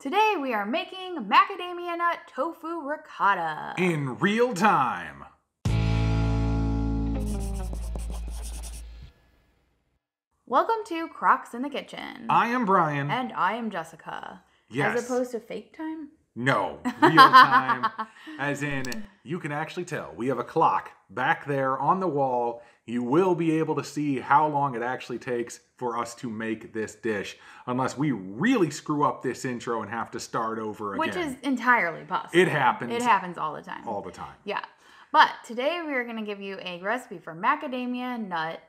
Today we are making macadamia nut tofu ricotta. In real time. Welcome to Crocs in the Kitchen. I am Brian. And I am Jessica. Yes. As opposed to fake time? No, real time. As in, you can actually tell. We have a clock back there on the wall. You will be able to see how long it actually takes for us to make this dish. Unless we really screw up this intro and have to start over again. Which is entirely possible. It happens. It happens all the time. All the time. Yeah. But today we are going to give you a recipe for macadamia nut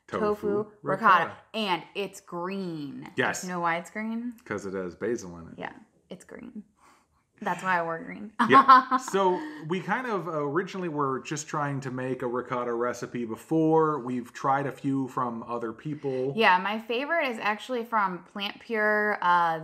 tofu ricotta. And it's green. Yes. You know why it's green? Because it has basil in it. Yeah, it's green. That's why I wore green. Yeah. So we kind of originally were just trying to make a ricotta recipe before. We've tried a few from other people. Yeah, my favorite is actually from Plant Pure.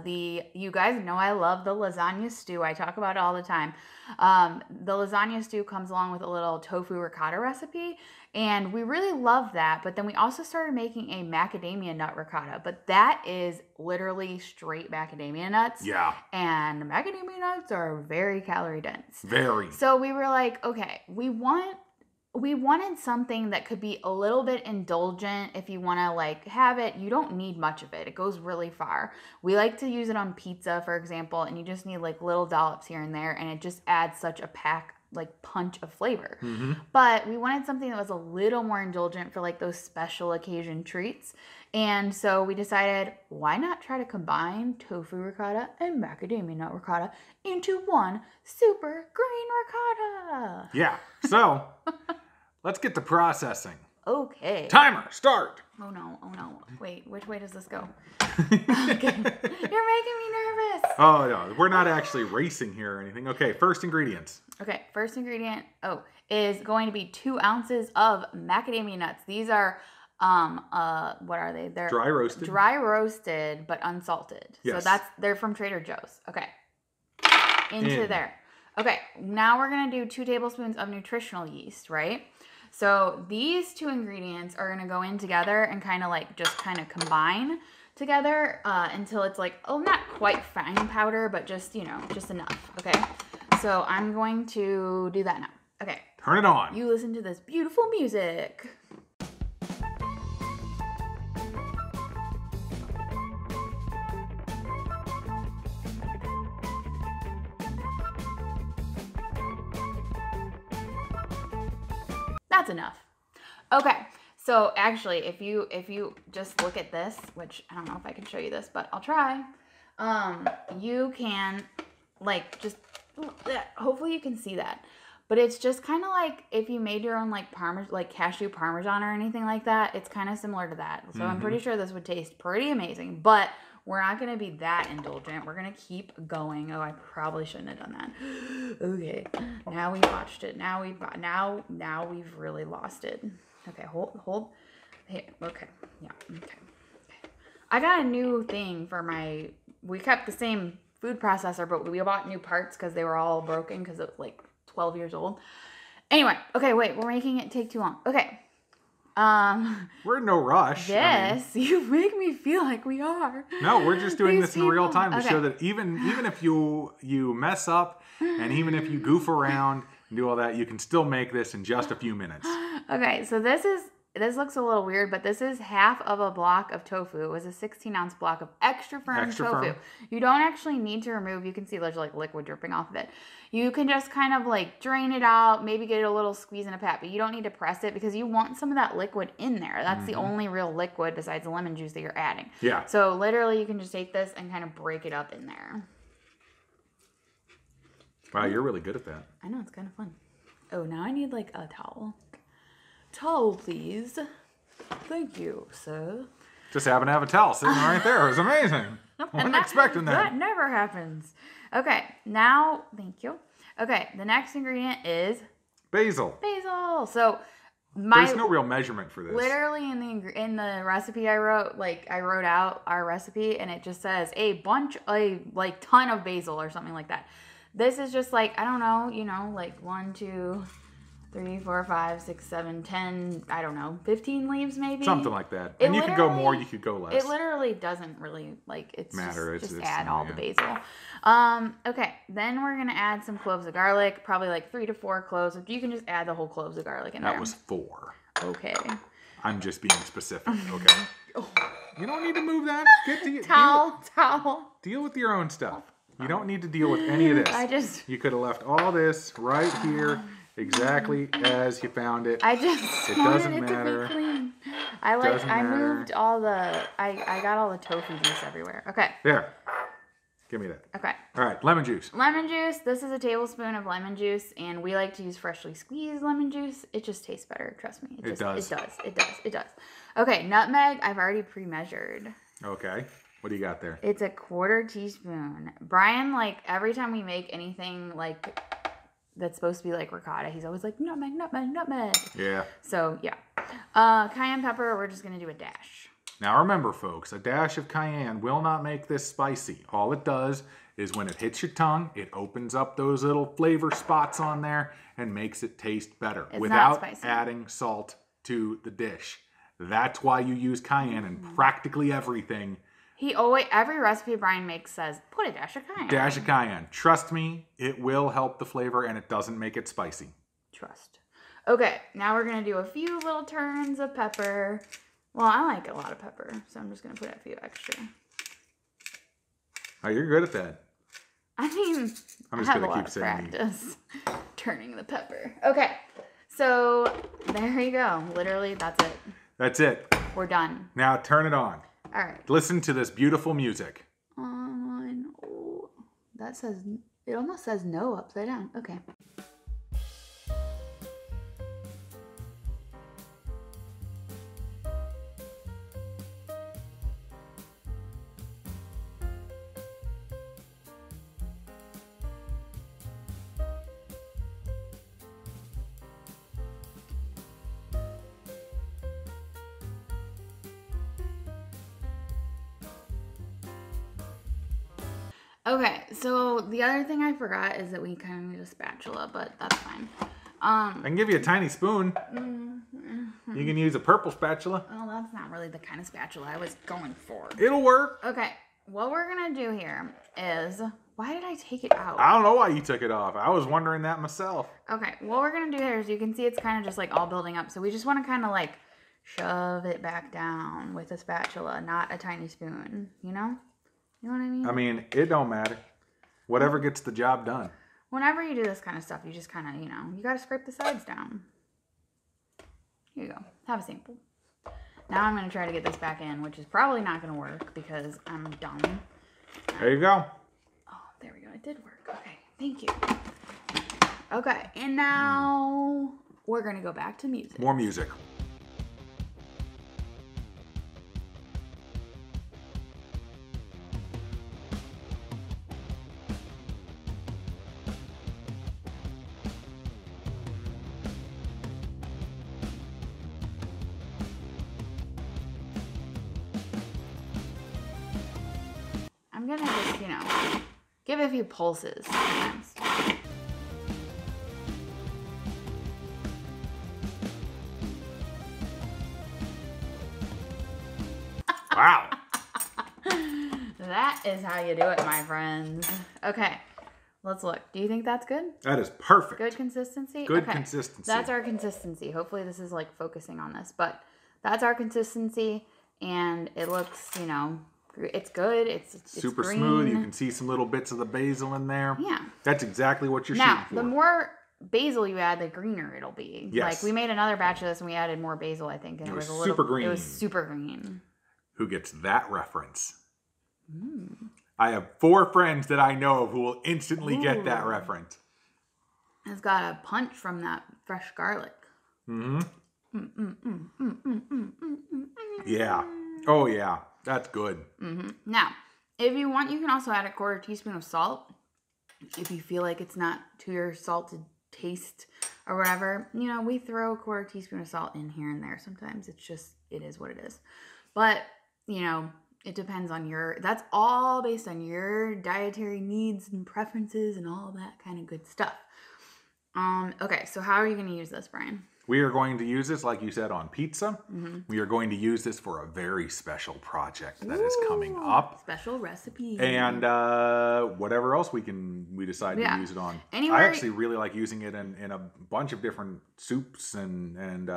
You guys know I love the lasagna stew. I talk about it all the time. The lasagna stew comes along with a little tofu ricotta recipe. And we really love that. But then we also started making a macadamia nut ricotta. But that is literally straight macadamia nuts. Yeah. And macadamia nuts are very calorie dense. Very. So we were like, okay, we wanted something that could be a little bit indulgent if you want to like have it. You don't need much of it. It goes really far. We like to use it on pizza, for example, and you just need like little dollops here and there, and it just adds such a punch of flavor. Mm-hmm. But we wanted something that was a little more indulgent for like those special occasion treats. And so we decided, why not try to combine tofu ricotta and macadamia nut ricotta into one super green ricotta? Yeah. So let's get to processing. Okay. Timer, start. Oh no. Wait, which way does this go? Okay. You're making me nervous. Oh, no. We're not actually racing here or anything. Okay, first ingredients. Okay, first ingredient, is going to be 2 ounces of macadamia nuts. These are, what are they? They're dry roasted. Dry roasted, but unsalted. Yes. So they're from Trader Joe's. Okay. Into there. Okay, now we're going to do 2 tablespoons of nutritional yeast, right? So these 2 ingredients are going to go in together and kind of combine together until it's like, not quite fine powder, but just, just enough. Okay. So I'm going to do that now. Okay. Turn it on. You listen to this beautiful music. That's enough. Okay. So actually, if you just look at this, which I don't know if I can show you this, but I'll try. You can hopefully you can see that. But it's just kind of like if you made your own cashew parmesan or anything like that. It's kind of similar to that. So I'm pretty sure this would taste pretty amazing. But we're not going to be that indulgent. We're going to keep going. Oh, I probably shouldn't have done that. Okay. Now we watched it. Now we've really lost it. Okay, hold. Hey, okay. Yeah, okay. I got a new thing for we kept the same food processor, but we bought new parts because they were all broken because it was like 12 years old. Anyway, okay, wait, we're making it take too long. Okay. We're in no rush. You make me feel like we are. No, we're just doing this in real time to okay. show that even if you mess up and even if you goof around and do all that, you can still make this in just a few minutes. Okay, so this looks a little weird, but this is half of a block of tofu. It was a 16-ounce block of extra firm tofu. You don't actually need to remove. You can see there's like liquid dripping off of it. You can just kind of like drain it out, maybe get a little squeeze in a pat, but you don't need to press it because you want some of that liquid in there. That's the only real liquid besides the lemon juice that you're adding. Yeah. So literally you can just take this and kind of break it up in there. Wow, you're really good at that. I know, it's kind of fun. Oh, now I need like a towel. Towel, please. Thank you, sir. Just happen to have a towel sitting right there. It was amazing. I wasn't expecting that. That never happens. Okay, now, thank you. Okay, the next ingredient is basil. Basil. So there's no real measurement for this. Literally in the recipe I wrote, I wrote out our recipe and it just says a ton of basil or something like that. This is just like, I don't know, like 1, 2, 3, 4, 5, 6, 7, 10, I don't know, 15 leaves maybe? Something like that. And you could go more, you could go less. It literally doesn't really, like, it's matter. Just It's add all the basil. Okay, then we're going to add some cloves of garlic, probably like 3 to 4 cloves. You can just add the whole cloves of garlic in there. That was 4. Okay. I'm just being specific, okay? You don't need to move that. Towel. Deal with your own stuff. You don't need to deal with any of this. You could have left all this right here exactly as you found it. It doesn't wanted matter. it to be clean. I moved all the, I got all the tofu juice everywhere. Okay. There. Give me that. Okay. All right, lemon juice. Lemon juice. This is a tablespoon of lemon juice, and we like to use freshly squeezed lemon juice. It just tastes better. Trust me. It does. Okay, nutmeg. I've already pre-measured. Okay. What do you got there? It's a 1/4 teaspoon. Brian, like, every time we make anything, like, that's supposed to be like ricotta, he's always like, nutmeg. Yeah. So, yeah. Cayenne pepper, we're just going to do a dash. Now remember, folks, a dash of cayenne will not make this spicy. All it does is when it hits your tongue, it opens up those little flavor spots on there and makes it taste better without adding salt to the dish. That's why you use cayenne in practically everything. Every recipe Brian makes says, put a dash of cayenne. Dash of cayenne. Trust me, it will help the flavor and it doesn't make it spicy. Trust. Okay, now we're going to do a few little turns of pepper. Well, I like a lot of pepper, so I'm just going to put a few extra. Oh, you're good at that. I mean, I have a lot of practice turning the pepper. Okay, so there you go. Literally, that's it. That's it. We're done. Now turn it on. All right. Listen to this beautiful music. Oh, that says, it almost says no upside down. Okay. Okay, so the other thing I forgot is that we kind of need a spatula, but that's fine. I can give you a tiny spoon. You can use a purple spatula. Oh, that's not really the kind of spatula I was going for. It'll work. Okay, what we're going to do here is, why did I take it out? I don't know why you took it off. I was wondering that myself. Okay, what we're going to do here is, you can see it's kind of just like all building up. So we just want to kind of like shove it back down with a spatula, not a tiny spoon, you know? You know what I mean? I mean, it don't matter. Whatever gets the job done. Whenever you do this kind of stuff, you just kind of, you know, you got to scrape the sides down. Here you go. Have a sample. Now I'm going to try to get this back in, which is probably not going to work because I'm dumb. There you go. Oh, there we go. It did work. Okay. Thank you. Okay. And now we're going to go back to music. More music. I'm gonna just, you know, give it a few pulses sometimes. Wow. That is how you do it, my friends. Okay, let's look. Do you think that's good? That is perfect. Good consistency? Good consistency. That's our consistency. Hopefully this is like focusing on this, but that's our consistency, and it looks, you know, it's good. It's super green. smooth. You can see some little bits of the basil in there. Yeah. That's exactly what you're shooting for. Now, the more basil you add, the greener it'll be. Yes. Like, we made another batch of this and we added more basil, I think. And it was a little super green. It was super green. Who gets that reference? I have 4 friends that I know of who will instantly get that reference. It's got a punch from that fresh garlic. Yeah. Oh, yeah. That's good. Now, if you want, you can also add a 1/4 teaspoon of salt. If you feel like it's not to your salted taste or whatever. You know, we throw a 1/4 teaspoon of salt in here and there sometimes. It's just, it is what it is. But, you know, it depends on that's all based on your dietary needs and preferences and all that kind of good stuff. Okay, so how are you going to use this, Brian? We are going to use this, like you said, on pizza. Mm-hmm. We are going to use this for a very special project that is coming up. Special recipe. And whatever else we decide to use it on. Anywhere, I actually really like using it in a bunch of different soups and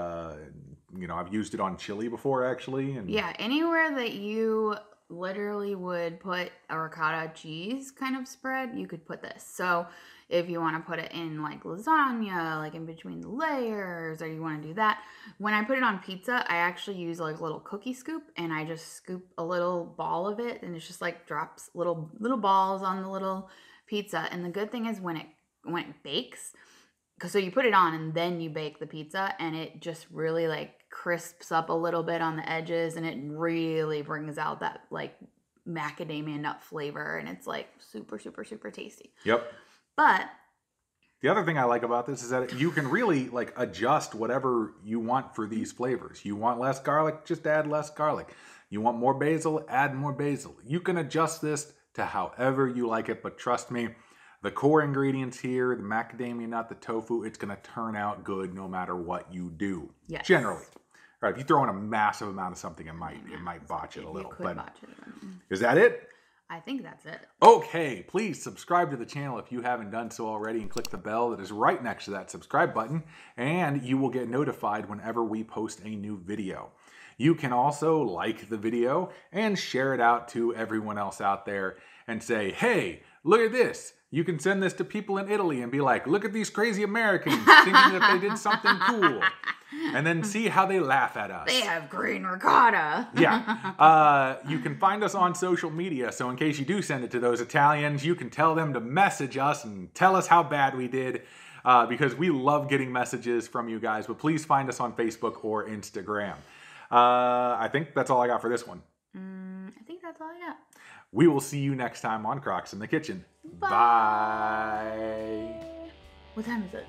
you know, I've used it on chili before actually. And yeah, anywhere that you literally would put a ricotta cheese kind of spread, you could put this. So if you want to put it in like lasagna, like in between the layers, or you want to do that. When I put it on pizza, I actually use like a little cookie scoop, and I just scoop a little ball of it, and it's just like drops little balls on the little pizza. And the good thing is when it bakes, so you put it on and then you bake the pizza, and it just really like crisps up a little bit on the edges, and it really brings out that like macadamia nut flavor, and it's like super, super, super tasty. Yep. But the other thing I like about this is that you can really like adjust whatever you want for these flavors. You want less garlic, just add less garlic. You want more basil, add more basil. You can adjust this to however you like it, but trust me, the core ingredients here, the macadamia nut, the tofu, it's going to turn out good no matter what you do. Yes. Generally. All right, if you throw in a massive amount of something, it might botch it a little. But botch it. Is that it? I think that's it. Okay, please subscribe to the channel if you haven't done so already, and click the bell that is right next to that subscribe button, and you will get notified whenever we post a new video. You can also like the video and share it out to everyone else out there and say, hey, look at this. You can send this to people in Italy and be like, look at these crazy Americans thinking that they did something cool. And then see how they laugh at us. They have green ricotta. Yeah. You can find us on social media. So in case you do send it to those Italians, you can tell them to message us and tell us how bad we did. Because we love getting messages from you guys. But please find us on Facebook or Instagram. I think that's all I got for this one. I think that's all I got. We will see you next time on Crocs in the Kitchen. Bye. What time is it?